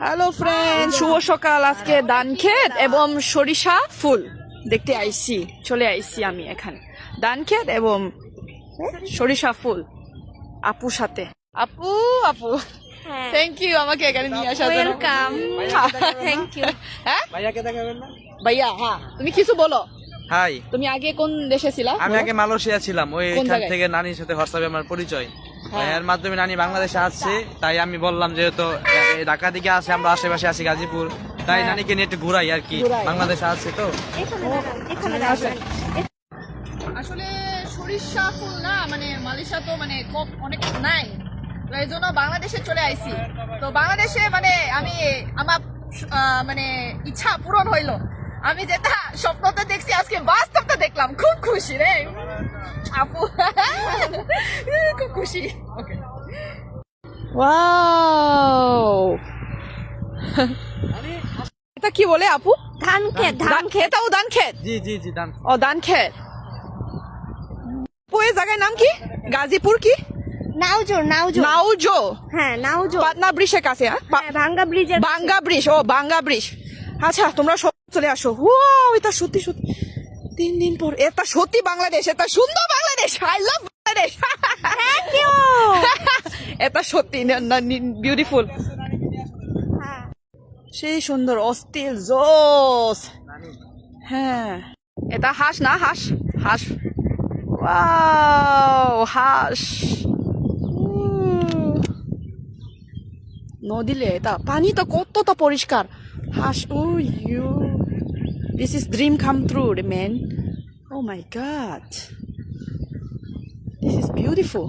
Hello friend, শুভ সকাল। আজকে ধান ক্ষেত এবং সরিষা ফুল দেখতে আইছি, চলে আইছি আমি এখানে। ধান ক্ষেত এবং সরিষা ফুল আপুর সাথে। আপু আপু থ্যাংক ইউ আমাকে এখানে নিয়ে আসার জন্য। Welcome, thank you. হ্যাঁ ভাইয়াকে দেখাবেন না? ভাইয়া, হ্যাঁ তুমি কিছু বলো। হাই, তুমি আগে কোন দেশে ছিলা? আমি আগে মালয়েশিয়া ছিলাম। কোন ওইখান জায়গায়? থেকে নানির সাথে হোয়াটসঅ্যাপে আমার পরিচয়। হ্যাঁ। এর মাধ্যমে নানি বাংলাদেশে আসছে, তাই আমি বললাম যেহেতু ঢাকা দিকে আসে, আমরা আশেপাশে আছি গাজীপুর, তাই হ্যাঁ। নানিকে নিয়ে একটু ঘুরাই আর কি। ঘুরাই। বাংলাদেশে আসছে তো। আসলে সরিষা ফুল না, মানে মালয়েশিয়া তো মানে অনেক নাই, তো এই জন্য বাংলাদেশে চলে আইছি। তো বাংলাদেশে মানে আমি আমার মানে ইচ্ছা পূরণ হইলো। আমি যেটা স্বপ্নতে দেখছি আজকে বাস্তবটা দেখলাম, খুব খুশি রে আপু। খুব খুশি। ওয়াও, এটা কি বলে আপু? ধান ক্ষেত, ধান ক্ষেত। এটাও ধান ক্ষেত? জি জি জি, দান। ও ধান ক্ষেত। ওই জায়গার নাম কি? গাজীপুর কি? নাউজো, নাউজো। নাউজো। হ্যাঁ, নাউজো। পাটনা ব্রিজের কাছে। হ্যাঁ, ভাঙ্গা ব্রিজের কাছে। বাঙ্গা ব্রিজ। ও বাঙ্গা ব্রিজ। আচ্ছা, তোমরা সব চলে আসো। ওয়াও, এটা সত্যি সত্যি 3 দিন পর। এটা সত্যি বাংলাদেশ, এটা সুন্দর Bangladesh. I love Bangladesh. Thank you. এটা সত্যি বিউটিফুল, হ্যাঁ, সেই সুন্দর, অস্থির, জোস। হ্যাঁ, এটা হাঁস না? হাঁস, হাঁস। ওয়াও, হাঁস। নদীলে এটা পানি তো কতটা পরিষ্কার। হাঁস। Oh you, this is dream come true man. Oh my God, this is beautiful.